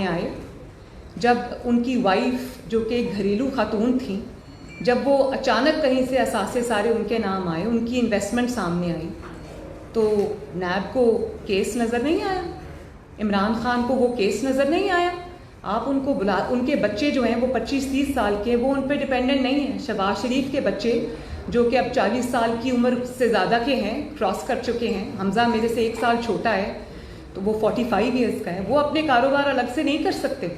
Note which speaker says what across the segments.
Speaker 1: سامنے آئے جب ان کی وائف جو کہ گھریلو خاتون تھیں، جب وہ اچانک کہیں سے اثاثے سارے ان کے نام آئے، ان کی انویسٹمنٹ سامنے آئی، تو نیب کو کیس نظر نہیں آیا، عمران خان کو وہ کیس نظر نہیں آیا. آپ ان کو ان کے بچے جو ہیں وہ 25-30 سال کے، وہ ان پہ ڈپینڈنٹ نہیں ہیں. شہباز شریف کے بچے جو کہ اب 40 سال کی عمر سے زیادہ کے ہیں، کراس کر چکے ہیں، حمزہ میرے سے 1 سال چھوٹا ہے تو وہ 45 ایئرس کا ہے، وہ اپنے کاروبار الگ سے نہیں کر سکتے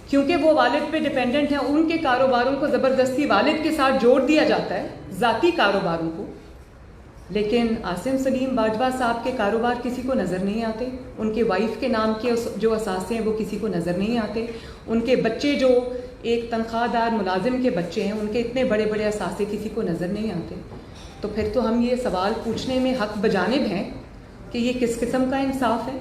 Speaker 1: کیونکہ وہ والد پہ ڈپینڈنٹ ہیں. ان کے کاروباروں کو زبردستی والد کے ساتھ جوڑ دیا جاتا ہے، ذاتی کاروباروں کو. لیکن عاصم سلیم باجوہ صاحب کے کاروبار کسی کو نظر نہیں آتے، ان کے وائف کے نام کے جو اثاثے ہیں وہ کسی کو نظر نہیں آتے، ان کے بچے جو ایک تنخواہ دار ملازم کے بچے ہیں ان کے اتنے بڑے بڑے اثاثے کسی کو نظر نہیں آتے. تو پھر تو ہم یہ سوال پوچھنے میں حق بجانب ہیں کہ یہ کس قسم کا انصاف ہے؟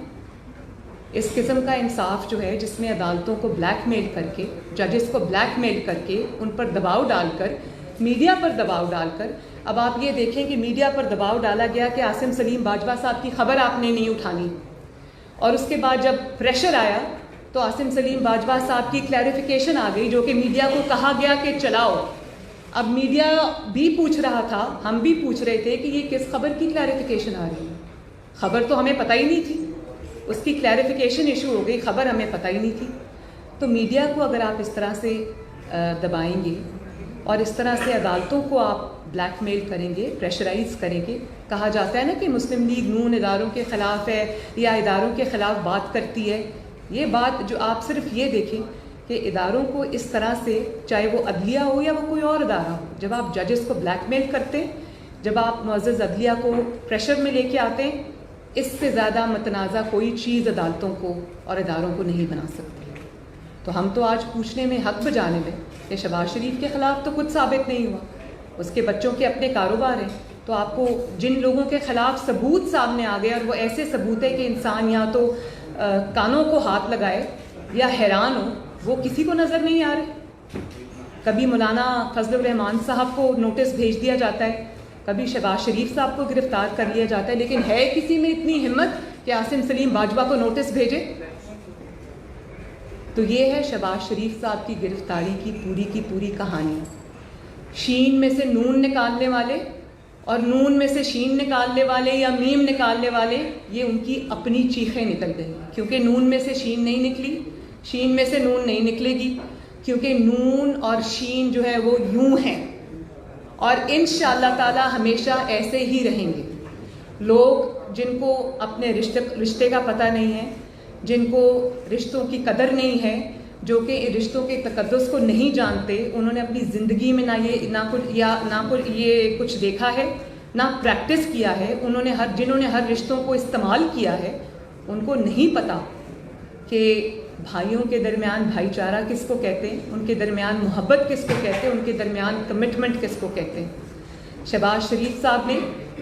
Speaker 1: اس قسم کا انصاف جو ہے جس میں عدالتوں کو بلیک میل کر کے، ججز کو بلیک میل کر کے، ان پر دباؤ ڈال کر، میڈیا پر دباؤ ڈال کر. اب آپ یہ دیکھیں کہ میڈیا پر دباؤ ڈالا گیا کہ عاصم سلیم باجوہ صاحب کی خبر آپ نے نہیں اٹھانی، اور اس کے بعد جب پریشر آیا تو عاصم سلیم باجوہ صاحب کی کلیریفیکیشن آ گئی جو کہ میڈیا کو کہا گیا کہ چلاؤ. اب میڈیا بھی پوچھ رہا تھا، ہم بھی پوچھ رہے تھے کہ یہ کس خبر کی کلیریفیکیشن آ رہی ہے؟ خبر تو ہمیں پتہ ہی نہیں تھی، اس کی کلیریفیکیشن ایشو ہو گئی، خبر ہمیں پتہ ہی نہیں تھی. تو میڈیا کو اگر آپ اس طرح سے دبائیں گے اور اس طرح سے عدالتوں کو آپ بلیک میل کریں گے، پریشرائز کریں گے، کہا جاتا ہے نا کہ مسلم لیگ نون اداروں کے خلاف ہے یا اداروں کے خلاف بات کرتی ہے. یہ بات جو آپ صرف یہ دیکھیں کہ اداروں کو اس طرح سے، چاہے وہ عدلیہ ہو یا وہ کوئی اور ادارہ ہو، جب آپ ججز کو بلیک میل کرتے ہیں، جب آپ معزز عدلیہ کو پریشر میں لے کے آتے ہیں، اس سے زیادہ متنازع کوئی چیز عدالتوں کو اور اداروں کو نہیں بنا سکتی. تو ہم تو آج پوچھنے میں حق بجانب ہیں کہ شہباز شریف کے خلاف تو کچھ ثابت نہیں ہوا، اس کے بچوں کے اپنے کاروبار ہیں. تو آپ کو جن لوگوں کے خلاف ثبوت سامنے آ گئے، اور وہ ایسے ثبوت ہے کہ انسان یا تو کانوں کو ہاتھ لگائے یا حیران ہو، وہ کسی کو نظر نہیں آ رہے. کبھی مولانا فضل الرحمان صاحب کو نوٹس بھیج دیا جاتا ہے، کبھی شہباز شریف صاحب کو گرفتار کر لیا جاتا ہے، لیکن ہے کسی میں اتنی ہمت کہ عاصم سلیم باجوہ کو نوٹس بھیجے؟ تو یہ ہے شہباز شریف صاحب کی گرفتاری کی پوری کہانی. شین میں سے نون نکالنے والے اور نون میں سے شین نکالنے والے یا میم نکالنے والے، یہ ان کی اپنی چیخیں نکل گئی، کیونکہ نون میں سے شین نہیں نکلی، شین میں سے نون نہیں نکلے گی، کیونکہ نون اور شین جو ہے وہ یوں ہیں، اور انشاءاللہ تعالی ہمیشہ ایسے ہی رہیں گے. لوگ جن کو اپنے رشتے کا پتہ نہیں ہے، جن کو رشتوں کی قدر نہیں ہے، جو کہ رشتوں کے تقدس کو نہیں جانتے، انہوں نے اپنی زندگی میں نہ یہ کچھ دیکھا ہے، نہ پریکٹس کیا ہے. جنہوں نے ہر رشتوں کو استعمال کیا ہے، ان کو نہیں پتہ کہ بھائیوں کے درمیان بھائی چارہ کس کو کہتے ہیں، ان کے درمیان محبت کس کو کہتے ہیں، ان کے درمیان کمٹمنٹ کس کو کہتے ہیں. شہباز شریف صاحب نے،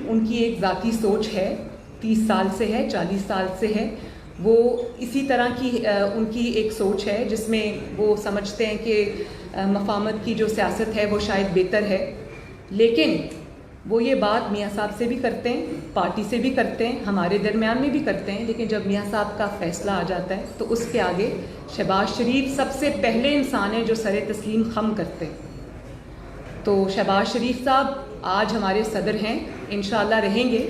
Speaker 1: ان کی ایک ذاتی سوچ ہے، 30 سال سے ہے، 40 سال سے ہے، وہ اسی طرح کی ان کی ایک سوچ ہے جس میں وہ سمجھتے ہیں کہ مفاہمت کی جو سیاست ہے وہ شاید بہتر ہے. لیکن وہ یہ بات میاں صاحب سے بھی کرتے ہیں، پارٹی سے بھی کرتے ہیں، ہمارے درمیان میں بھی کرتے ہیں، لیکن جب میاں صاحب کا فیصلہ آ جاتا ہے تو اس کے آگے شہباز شریف سب سے پہلے انسان ہیں جو سر تسلیم خم کرتے ہیں. تو شہباز شریف صاحب آج ہمارے صدر ہیں، انشاءاللہ رہیں گے،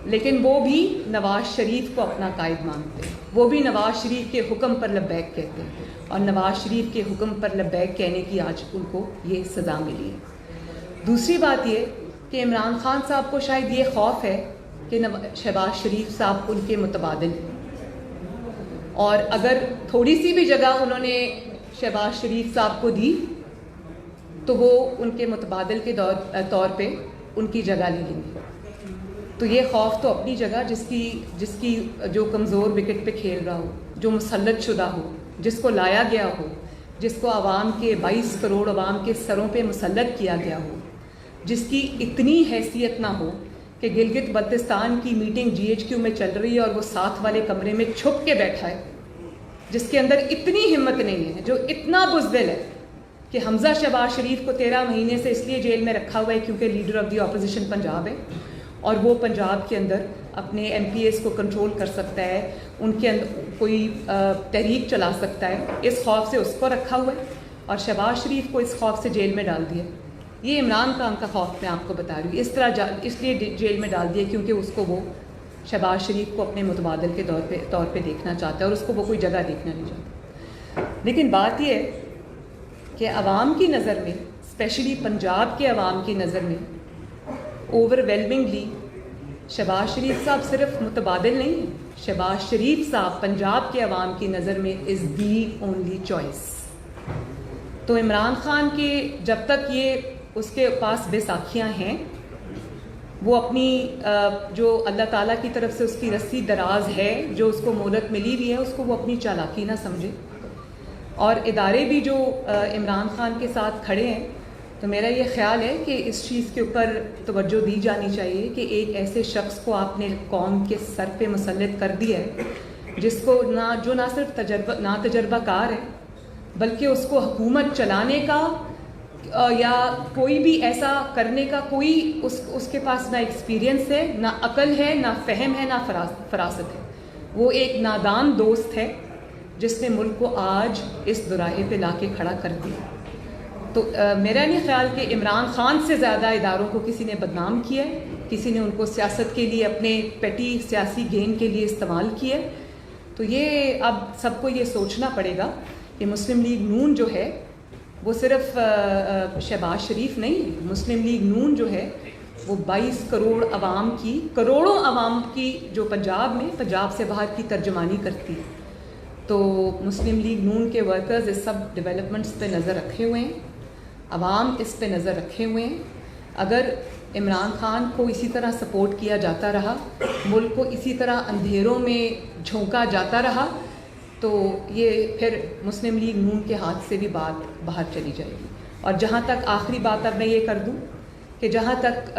Speaker 1: لیکن وہ بھی نواز شریف کو اپنا قائد مانتے ہیں، وہ بھی نواز شریف کے حکم پر لبیک کہتے ہیں، اور نواز شریف کے حکم پر لبیک کہنے کی آج ان کو یہ سزا ملی ہے. دوسری بات یہ کہ عمران خان صاحب کو شاید یہ خوف ہے کہ شہباز شریف صاحب ان کے متبادل ہیں، اور اگر تھوڑی سی بھی جگہ انہوں نے شہباز شریف صاحب کو دی تو وہ ان کے متبادل کے طور پہ ان کی جگہ لے لیں گے. تو یہ خوف تو اپنی جگہ، جس کی جو کمزور وکٹ پہ کھیل رہا ہو، جو مسلط شدہ ہو، جس کو لایا گیا ہو، جس کو عوام کے 22 کروڑ عوام کے سروں پہ مسلط کیا گیا ہو، جس کی اتنی حیثیت نہ ہو کہ گلگت بلتستان کی میٹنگ GHQ میں چل رہی ہے اور وہ ساتھ والے کمرے میں چھپ کے بیٹھا ہے، جس کے اندر اتنی ہمت نہیں ہے، جو اتنا بزدل ہے کہ حمزہ شہباز شریف کو 13 مہینے سے اس لیے جیل میں رکھا ہوا ہے کیونکہ leader of the opposition Punjab ہے، اور وہ پنجاب کے اندر اپنے MPAs کو کنٹرول کر سکتا ہے، ان کے اندر کوئی تحریک چلا سکتا ہے، اس خوف سے اس کو رکھا ہوا ہے، اور شہباز شریف کو اس خوف سے جیل میں ڈال دیا۔ یہ عمران خان کا خوف میں آپ کو بتا رہی ہوں، اس طرح اس لیے جیل میں ڈال دیا کیونکہ اس کو وہ شہباز شریف کو اپنے متبادل کے طور پہ دیکھنا چاہتا ہے، اور اس کو وہ کوئی جگہ دیکھنا نہیں چاہتا۔ لیکن بات یہ ہے کہ عوام کی نظر میں، اسپیشلی پنجاب کے عوام کی نظر میں، اوور ویلمنگلی شہباز شریف صاحب صرف متبادل نہیں ہیں، شہباز شریف صاحب پنجاب کے عوام کی نظر میں از دی اونلی چوائس۔ تو عمران خان کے جب تک یہ اس کے پاس بے ساکھیاں ہیں، وہ اپنی جو اللہ تعالیٰ کی طرف سے اس کی رسی دراز ہے، جو اس کو مہلت ملی ہوئی ہے، اس کو وہ اپنی چالاکی نہ سمجھے، اور ادارے بھی جو عمران خان کے ساتھ کھڑے ہیں، تو میرا یہ خیال ہے کہ اس چیز کے اوپر توجہ دی جانی چاہیے کہ ایک ایسے شخص کو آپ نے قوم کے سر پہ مسلط کر دیا ہے جس کو نہ صرف تجربہ کار ہے، بلکہ اس کو حکومت چلانے کا یا کوئی بھی ایسا کرنے کا کوئی اس کے پاس نہ ایکسپیرینس ہے، نہ عقل ہے، نہ فہم ہے، نہ فراست ہے۔ وہ ایک نادان دوست ہے جس نے ملک کو آج اس دوراہے پہ لا کے کھڑا کر دیا۔ تو میرا نہیں خیال کہ عمران خان سے زیادہ اداروں کو کسی نے بدنام کیا ہے، کسی نے ان کو سیاست کے لیے اپنے پیٹی سیاسی گین کے لیے استعمال کیا ہے۔ تو یہ اب سب کو یہ سوچنا پڑے گا کہ مسلم لیگ نون جو ہے وہ صرف شہباز شریف نہیں ہے، مسلم لیگ نون جو ہے وہ 22 کروڑ عوام کی، کروڑوں عوام کی جو پنجاب سے باہر کی ترجمانی کرتی ہے۔ تو مسلم لیگ نون کے ورکرز اس سب ڈیولپمنٹس پہ نظر رکھے ہوئے ہیں، عوام اس پہ نظر رکھے ہوئے ہیں۔ اگر عمران خان کو اسی طرح سپورٹ کیا جاتا رہا، ملک کو اسی طرح اندھیروں میں جھونکا جاتا رہا، تو یہ پھر مسلم لیگ نون کے ہاتھ سے بھی بات باہر چلی جائے گی۔ اور جہاں تک آخری بات اب میں یہ کر دوں کہ جہاں تک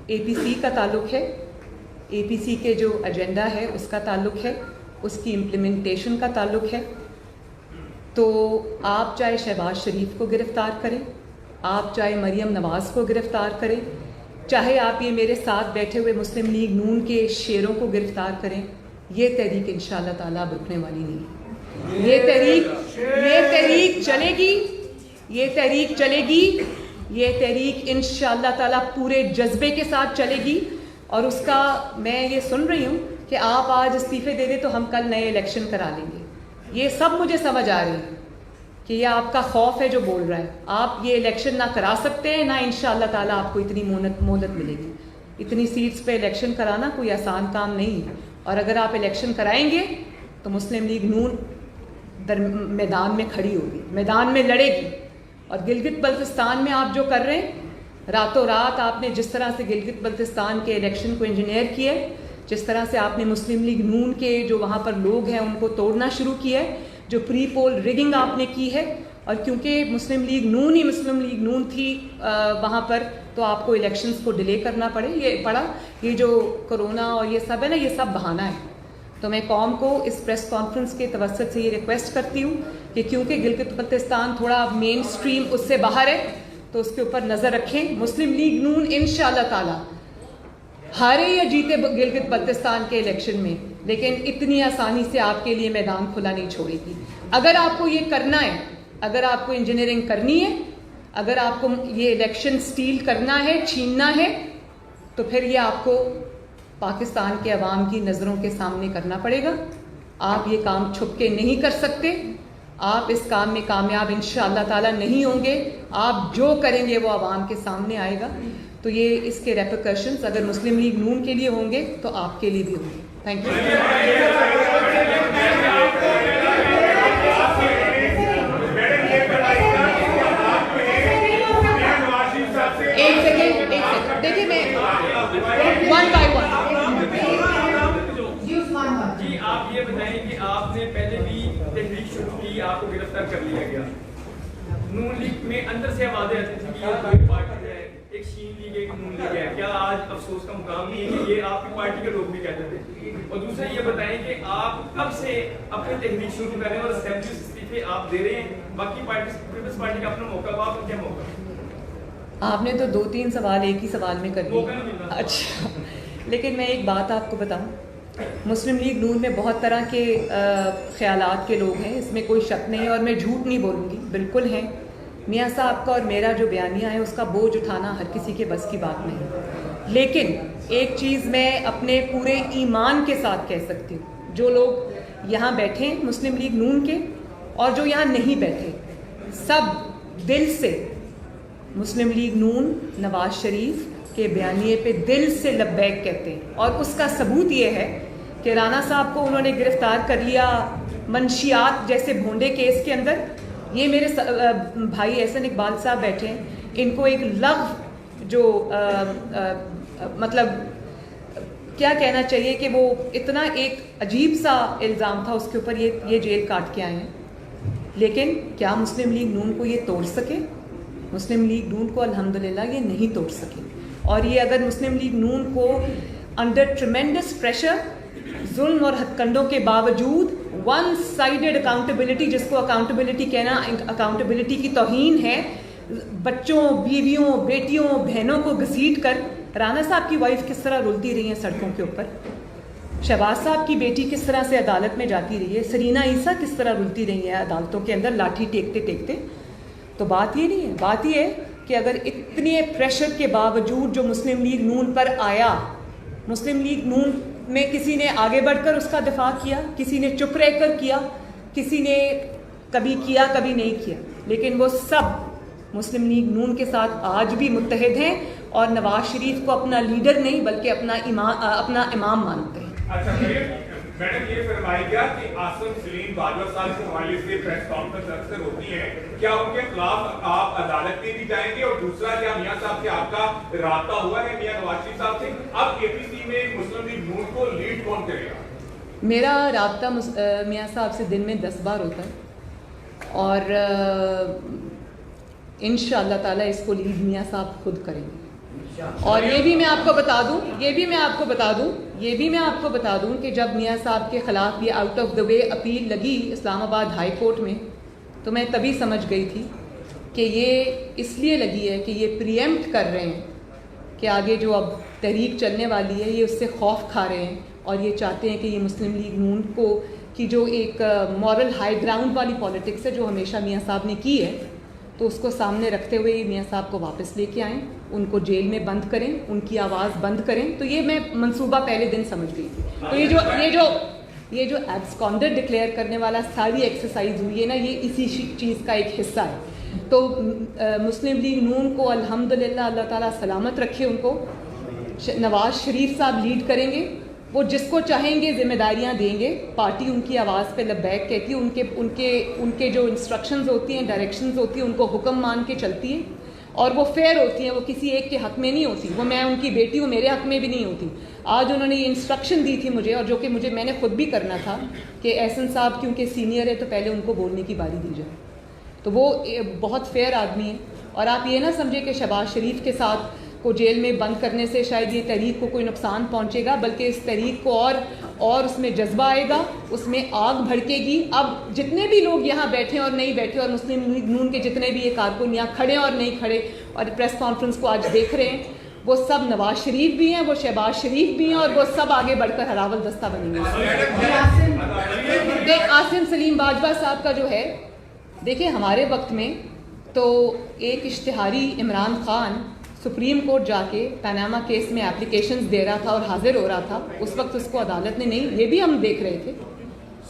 Speaker 1: اے پی سی کا تعلق ہے، اے پی سی کے جو ایجنڈا ہے اس کا تعلق ہے، اس کی امپلیمنٹیشن کا تعلق ہے، تو آپ چاہے شہباز شریف کو گرفتار کریں، آپ چاہے مریم نواز کو گرفتار کریں، چاہے آپ یہ میرے ساتھ بیٹھے ہوئے مسلم لیگ نون کے شیروں کو گرفتار کریں، یہ تحریک انشاءاللہ تعالیٰ اب رکنے والی نہیں ہے۔ یہ تحریک چلے گی، یہ تحریک چلے گی، یہ تحریک انشاءاللہ تعالیٰ پورے جذبے کے ساتھ چلے گی۔ اور اس کا میں یہ سن رہی ہوں کہ آپ آج استعفے دے دیں تو ہم کل نئے الیکشن کرا لیں گے، یہ سب مجھے سمجھ آ رہی ہے کہ یہ آپ کا خوف ہے جو بول رہا ہے۔ آپ یہ الیکشن نہ کرا سکتے ہیں، نہ انشاءاللہ تعالیٰ آپ کو اتنی مہلت ملے گی۔ اتنی سیٹس پہ الیکشن کرانا کوئی آسان کام نہیں ہے، اور اگر آپ الیکشن کرائیں گے تو مسلم لیگ نون میدان میں کھڑی ہوگی، میدان میں لڑے گی۔ اور گلگت بلتستان میں آپ جو کر رہے ہیں، راتوں رات آپ نے جس طرح سے گلگت بلتستان کے الیکشن کو انجینئر کیا ہے، جس طرح سے آپ نے مسلم لیگ نون کے جو وہاں پر لوگ ہیں ان کو توڑنا شروع کیا ہے، جو پری پول ریگنگ آپ نے کی ہے، اور کیونکہ مسلم لیگ نون تھی وہاں پر، تو آپ کو الیکشنز کو ڈیلے کرنا پڑا۔ یہ جو کرونا اور یہ سب ہے نا، یہ سب بہانہ ہے۔ تو میں قوم کو اس پریس کانفرنس کے توسط سے یہ ریکویسٹ کرتی ہوں کہ کیونکہ گلگت بلتستان تھوڑا مین سٹریم اس سے باہر ہے، تو اس کے اوپر نظر رکھیں۔ مسلم لیگ نون انشاءاللہ تعالی ہارے یا جیتے گلگت بلتستان کے الیکشن میں، لیکن اتنی آسانی سے آپ کے لیے میدان کھلا نہیں چھوڑے گی۔ اگر آپ کو یہ کرنا ہے، اگر آپ کو انجینئرنگ کرنی ہے، اگر آپ کو یہ الیکشن سٹیل کرنا ہے، چھیننا ہے، تو پھر یہ آپ کو پاکستان کے عوام کی نظروں کے سامنے کرنا پڑے گا۔ آپ یہ کام چھپ کے نہیں کر سکتے، آپ اس کام میں کامیاب انشاءاللہ تعالی نہیں ہوں گے۔ آپ جو کریں گے وہ عوام کے سامنے آئے گا۔ تو یہ اس کے ریپرکشنز اگر مسلم لیگ نون کے لیے ہوں گے تو آپ کے لیے بھی ہوں گے۔ Thank you. ایک سیکنڈ دیکھیے، میں ون بائی ون
Speaker 2: جی آپ یہ بتائیں کہ آپ نے پہلے بھی تحریک شروع کی، آپ کو گرفتار کر لیا گیا، نون لیگ میں اندر سے آوازیں آتی تھی کہ یہ کوئی پارٹی ہے، ایک شین لیگ ایک نون لیگ ہے، کیا آج افسوس کا مقام نہیں ہے کہ یہ آپ کی پارٹی کے لوگ بھی کہتے تھے؟ اور دوسرا یہ بتائیں کہ آپ کب سے اپنی تحریک شروع کر رہے ہیں اور اسمبلی استعفے آپ دے رہے ہیں، باقی پیپلز پارٹی کا اپنا موقع، آپ کا کیا موقع؟
Speaker 1: آپ نے تو 2-3 سوال ایک ہی سوال میں کر لیے۔ اچھا، لیکن میں ایک بات آپ کو بتاؤں مسلم لیگ نون میں بہت طرح کے خیالات کے لوگ ہیں، اس میں کوئی شک نہیں، اور میں جھوٹ نہیں بولوں گی، بالکل ہیں۔ میاں صاحب کا اور میرا جو بیانیہ ہے اس کا بوجھ اٹھانا ہر کسی کے بس کی بات نہیں، لیکن ایک چیز میں اپنے پورے ایمان کے ساتھ کہہ سکتی ہوں، جو لوگ یہاں بیٹھے ہیں مسلم لیگ نون کے اور جو یہاں نہیں بیٹھے، سب دل سے مسلم لیگ نون نواز شریف کے بیانیے پہ دل سے لبیک کہتے ہیں، اور اس کا ثبوت یہ ہے کہ رانا صاحب کو انہوں نے گرفتار کر لیا منشیات جیسے بھونڈے کیس کے اندر۔ یہ میرے بھائی احسن اقبال صاحب بیٹھے ہیں، ان کو ایک لغو جو مطلب کیا کہنا چاہیے کہ وہ اتنا ایک عجیب سا الزام تھا اس کے اوپر، یہ جیل کاٹ کے آئے ہیں، لیکن کیا مسلم لیگ نون کو یہ توڑ سکے؟ مسلم لیگ نون کو الحمدللہ یہ نہیں توڑ سکے، اور یہ اگر مسلم لیگ نون کو انڈر ٹریمینڈس پریشر، ظلم اور ہتھ کنڈوں کے باوجود ون سائیڈڈ اکاؤنٹیبلٹی، جس کو اکاؤنٹیبلٹی کہنا اکاؤنٹیبلٹی کی توہین ہے، بچوں، بیویوں، بیٹیوں، بہنوں کو گھسیٹ کر، رانا صاحب کی وائف کس طرح رلتی رہی ہیں سڑکوں کے اوپر، شہباز صاحب کی بیٹی کس طرح سے عدالت میں جاتی رہی ہے، سرینا عیسیٰ کس طرح رلتی رہی ہیں عدالتوں کے اندر لاٹھی ٹیکتے ٹیکتے۔ تو بات یہ نہیں ہے، بات یہ ہے کہ اگر اتنے پریشر کے باوجود جو مسلم لیگ نون پر آیا، مسلم لیگ نون میں کسی نے آگے بڑھ کر اس کا دفاع کیا، کسی نے چپ رہ کر کیا، کسی نے کبھی کیا کبھی نہیں کیا، لیکن وہ سب مسلم لیگ نون کے ساتھ آج بھی متحد ہیں اور نواز شریف کو اپنا لیڈر نہیں بلکہ اپنا امام مانتے ہیں۔
Speaker 3: اچھا میڈم، یہ فرمائی گیا کہ عاصم سلیم باجوہ صاحب کے حوالے سے پریس کانفرنس اکثر ہوتی ہیں، کیا ان کے خلاف آپ عدالت میں بھی جائیں گے؟ اور دوسرا، کیا میاں صاحب سے آپ کا رابطہ ہوا ہے میاں نواز شریف صاحب سے؟ اب اے پی سی میں مسلم لیگ نون کو لیڈ کون کرے گا؟
Speaker 1: میرا رابطہ میاں صاحب سے دن میں 10 بار ہوتا ہے، اور انشاءاللہ تعالیٰ اس کو لیڈ میاں صاحب خود کریں گے۔ اور یہ بھی میں آپ کو بتا دوں کہ جب میاں صاحب کے خلاف یہ out of the way appeal لگی اسلام آباد ہائی کورٹ میں، تو میں تبھی سمجھ گئی تھی کہ یہ اس لیے لگی ہے کہ یہ پریمپٹ کر رہے ہیں کہ آگے جو اب تحریک چلنے والی ہے یہ اس سے خوف کھا رہے ہیں، اور یہ چاہتے ہیں کہ یہ مسلم لیگ نون کو کی جو ایک مورل ہائی گراؤنڈ والی پالیٹکس ہے جو ہمیشہ میاں صاحب نے کی ہے، تو اس کو سامنے رکھتے ہوئے میاں صاحب کو واپس لے کے آئیں، ان کو جیل میں بند کریں، ان کی آواز بند کریں۔ تو یہ میں منصوبہ پہلے دن سمجھ گئی تھی۔ تو یہ جو ایبسکانڈر ڈکلیئر کرنے والا ساری ایکسرسائز ہوئی ہے نا، یہ اسی چیز کا ایک حصہ ہے۔ تو مسلم لیگ نون کو الحمدللہ اللہ تعالیٰ سلامت رکھے، ان کو نواز شریف صاحب لیڈ کریں گے، وہ جس کو چاہیں گے ذمہ داریاں دیں گے، پارٹی ان کی آواز پہ لبیک کہتی ہے، ان کے جو انسٹرکشنز ہوتی ہیں، ڈائریکشنز ہوتی ہیں، ان کو حکم مان کے چلتی ہے، اور وہ فیئر ہوتی ہیں، وہ کسی ایک کے حق میں نہیں ہوتی، وہ میں ان کی بیٹی ہوں، میرے حق میں بھی نہیں ہوتی۔ آج انہوں نے یہ انسٹرکشن دی تھی مجھے، اور جو کہ میں نے خود بھی کرنا تھا کہ احسن صاحب کیونکہ سینئر ہے تو پہلے ان کو بولنے کی باری دی جائے، تو وہ بہت فیئر آدمی ہے۔ اور آپ یہ نہ سمجھے کہ شہباز شریف کے ساتھ کو جیل میں بند کرنے سے شاید یہ تحریک کو کوئی نقصان پہنچے گا، بلکہ اس تحریک کو اور اس میں جذبہ آئے گا، اس میں آگ بھڑکے گی۔ اب جتنے بھی لوگ یہاں بیٹھے اور نہیں بیٹھے، اور مسلم لیگ نون کے جتنے بھی یہ کارکن یہاں کھڑے اور نہیں کھڑے اور پریس کانفرنس کو آج دیکھ رہے ہیں، وہ سب نواز شریف بھی ہیں، وہ شہباز شریف بھی ہیں، اور وہ سب آگے بڑھ کر ہراول دستہ بنیں گے۔ عاصم سلیم باجوہ صاحب کا جو ہے، دیکھیں ہمارے وقت میں تو ایک اشتہاری عمران خان سپریم کورٹ جا کے پاناما کیس میں اپلیکیشنز دے رہا تھا اور حاضر ہو رہا تھا، اس وقت اس کو عدالت نے نہیں، یہ بھی ہم دیکھ رہے تھے،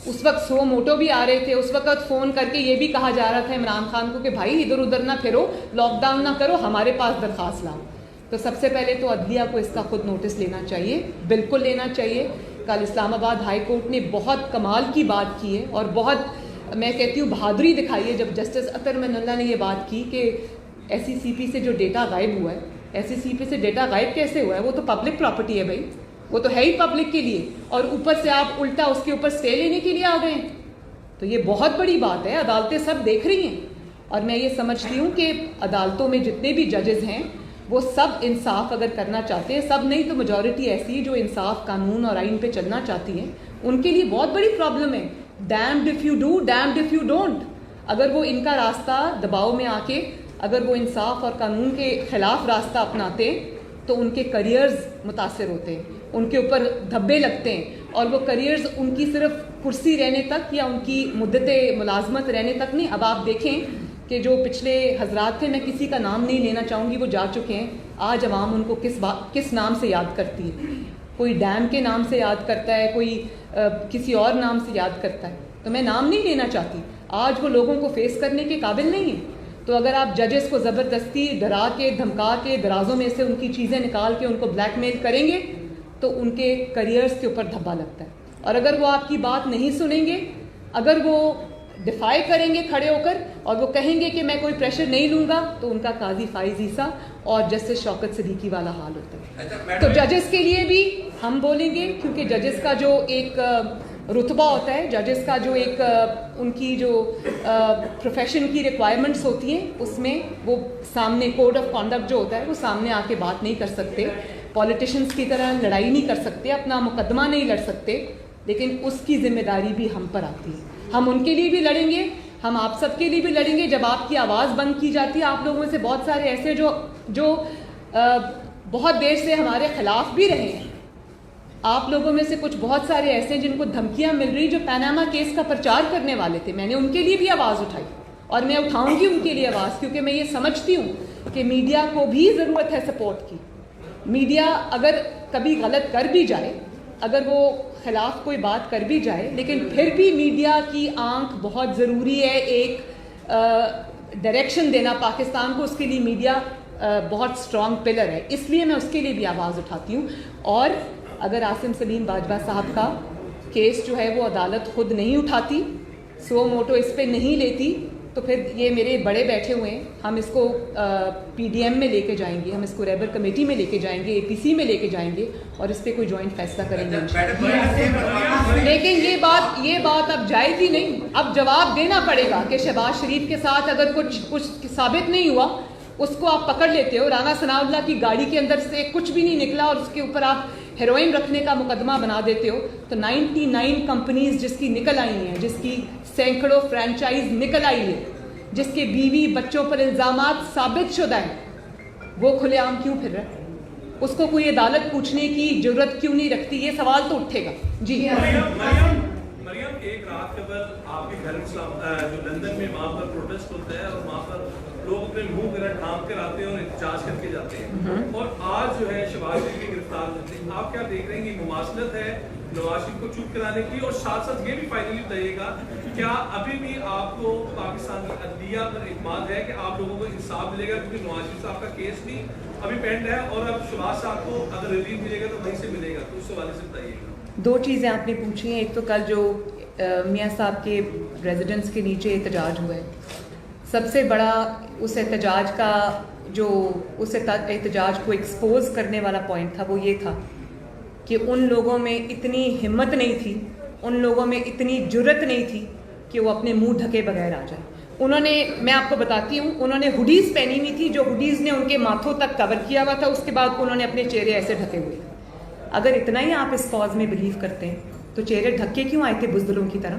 Speaker 1: اس وقت سو موٹو بھی آ رہے تھے، اس وقت فون کر کے یہ بھی کہا جا رہا تھا عمران خان کو کہ بھائی ادھر ادھر نہ پھرو، لاک ڈاؤن نہ کرو، ہمارے پاس درخواست لاؤ۔ تو سب سے پہلے تو عدلیہ کو اس کا خود نوٹس لینا چاہیے، بالکل لینا چاہیے۔ کل اسلام آباد ہائی کورٹ نے بہت کمال کی بات کی ہے، اور بہت میں کہتی ہوں بہادری دکھائی ہے، جب جسٹس اطہر من اللہ نے یہ بات کی کہ ایس سی سی پی سے جو ڈیٹا غائب ہوا ہے، ایس سی سی پی سے ڈیٹا غائب کیسے ہوا ہے؟ وہ تو پبلک پراپرٹی ہے بھائی، وہ تو ہے ہی پبلک کے لیے، اور اوپر سے آپ الٹا اس کے اوپر سٹے لینے کے لیے آ گئے ہیں۔ تو یہ بہت بڑی بات ہے، عدالتیں سب دیکھ رہی ہیں، اور میں یہ سمجھتی ہوں کہ عدالتوں میں جتنے بھی ججز ہیں وہ سب انصاف اگر کرنا چاہتے ہیں، سب نہیں تو میجورٹی ایسی جو انصاف، قانون اور آئین پہ چلنا چاہتی ہیں، ان کے لیے بہت بڑی پرابلم ہے۔ Damned if you do, damned if you don't. اگر وہ ان کا راستہ دباؤ میں آ کے اگر وہ انصاف اور قانون کے خلاف راستہ اپناتے تو ان کے کریئرز متاثر ہوتے ہیں، ان کے اوپر دھبے لگتے ہیں، اور وہ کریئرز ان کی صرف کرسی رہنے تک یا ان کی مدت ملازمت رہنے تک نہیں. اب آپ دیکھیں کہ جو پچھلے حضرات تھے, میں کسی کا نام نہیں لینا چاہوں گی, وہ جا چکے ہیں, آج عوام ان کو کس نام سے یاد کرتی ہے. کوئی ڈیم کے نام سے یاد کرتا ہے, کوئی کسی اور نام سے یاد کرتا ہے. تو میں نام نہیں لینا چاہتی. آج وہ لوگوں کو فیس کرنے کے قابل نہیں ہیں. تو اگر آپ ججز کو زبردستی ڈرا کے دھمکا کے درازوں میں سے ان کی چیزیں نکال کے ان کو بلیک میل کریں گے تو ان کے کریئرز کے اوپر دھبا لگتا ہے. اور اگر وہ آپ کی بات نہیں سنیں گے, اگر وہ ڈیفائی کریں گے کھڑے ہو کر اور وہ کہیں گے کہ میں کوئی پریشر نہیں لوں گا, تو ان کا قاضی فائز عیسیٰ اور جسٹس شوکت صدیقی والا حال ہوتا ہے. تو ججز کے لیے بھی ہم بولیں گے, کیونکہ ججز کا جو ایک رتبہ ہوتا ہے, ججز کا جو ایک ان کی جو پروفیشن کی ریکوائرمنٹس ہوتی ہیں, اس میں وہ سامنے کوڈ آف کانڈکٹ جو ہوتا ہے وہ سامنے آ کے بات نہیں کر سکتے, پولیٹیشنز کی طرح لڑائی نہیں کر سکتے, اپنا مقدمہ نہیں لڑ سکتے. لیکن اس کی ذمہ داری بھی ہم پر آتی ہے. ہم ان کے لیے بھی لڑیں گے, ہم آپ سب کے لیے بھی لڑیں گے. جب آپ کی آواز بند کی جاتی ہے, آپ لوگوں میں سے بہت سارے ایسے جو بہت دیر سے ہمارے خلاف بھی رہے ہیں, آپ لوگوں میں سے کچھ بہت سارے ایسے ہیں جن کو دھمکیاں مل رہی, جو پیناما کیس کا پرچار کرنے والے تھے. میں نے ان کے لیے بھی آواز اٹھائی اور میں اٹھاؤں گی ان کے لیے آواز, کیونکہ میں یہ سمجھتی ہوں کہ میڈیا کو بھی ضرورت ہے سپورٹ کی. میڈیا اگر کبھی غلط کر بھی جائے, اگر وہ خلاف کوئی بات کر بھی جائے, لیکن پھر بھی میڈیا کی آنکھ بہت ضروری ہے. ایک ڈائریکشن دینا پاکستان کو, اس کے لیے میڈیا بہت اسٹرانگ پلر ہے. اس لیے میں اس کے لیے بھی آواز اٹھاتی ہوں. اور اگر عاصم سلیم باجوہ صاحب کا کیس جو ہے وہ عدالت خود نہیں اٹھاتی, سو موٹو اس پہ نہیں لیتی, تو پھر یہ میرے بڑے بیٹھے ہوئے ہیں, ہم اس کو پی ڈی ایم میں لے کے جائیں گے, ہم اس کو ریبر کمیٹی میں لے کے جائیں گے, اے پی سی میں لے کے جائیں گے, اور اس پہ کوئی جوائنٹ فیصلہ کریں گے انشاءاللہ. لیکن یہ بات اب جائے گی نہیں. اب جواب دینا پڑے گا کہ شہباز شریف کے ساتھ اگر کچھ ثابت نہیں ہوا, اس کو آپ پکڑ لیتے ہو. رانا ثناء اللہ کی گاڑی کے اندر سے کچھ بھی نہیں نکلا اور اس کے اوپر آپ ہیروئن رکھنے کا مقدمہ بنا دیتے ہو. تو 99 کمپنیز جس کی نکل آئی ہیں, جس کی سینکڑوں فرینچائز نکل آئی ہے, جس کے بیوی بچوں پر الزامات ثابت شدہ ہیں, وہ کھلے عام کیوں پھر رہا ہے؟ اس کو کوئی عدالت پوچھنے کی ضرورت کیوں نہیں رکھتی؟ یہ سوال تو اٹھے گا. جی
Speaker 4: مریم, ایک رات قبل آپ کے گھر جو لندن میں وہاں پر پروٹیسٹ ہوتا ہے اور وہاں پر لوگ اپنے منہ وغیرہ ڈھانپ کر آتے ہیں اور احتجاج کر کے جاتے ہیں, اور آج جو ہے شہباز شریف کی گرفتار ہوتے ہیں. آپ کیا دیکھ رہے ہیں کہ مماثلت ہے نواز شریف کو چپ کرانے کی؟ اور ساتھ ساتھ یہ بھی فائنلی بتائیے گا, کیا ابھی بھی آپ کو پاکستان کی عدلیہ پر اعتماد ہے کہ آپ لوگوں کو انصاف ملے گا؟ کیونکہ نواز شریف صاحب کا کیس بھی ابھی پینڈ ہے, اور اب شہباز صاحب کو اگر ریلیف ملے گا تو وہیں سے ملے گا. تو اس حوالے سے بتائیے گا.
Speaker 1: دو چیزیں آپ نے پوچھی ہیں. ایک تو کل جو میاں صاحب کے ریزیڈنس کے نیچے احتجاج ہوا ہے, سب سے بڑا اس احتجاج کا جو اس احتجاج کو ایکسپوز کرنے والا پوائنٹ تھا, وہ یہ تھا کہ ان لوگوں میں اتنی ہمت نہیں تھی, ان لوگوں میں اتنی جرت نہیں تھی کہ وہ اپنے منہ ڈھکے بغیر آ جائیں. انہوں نے, میں آپ کو بتاتی ہوں, انہوں نے ہوڈیز پہنی ہوئی تھی, جو ہوڈیز نے ان کے ماتھوں تک کور کیا ہوا تھا. اس کے بعد انہوں نے اپنے چہرے ایسے ڈھکے ہوئے. اگر اتنا ہی آپ اس کاز میں بلیو کرتے ہیں تو چہرے ڈھکے کیوں آئے تھے بزدلوں کی طرح؟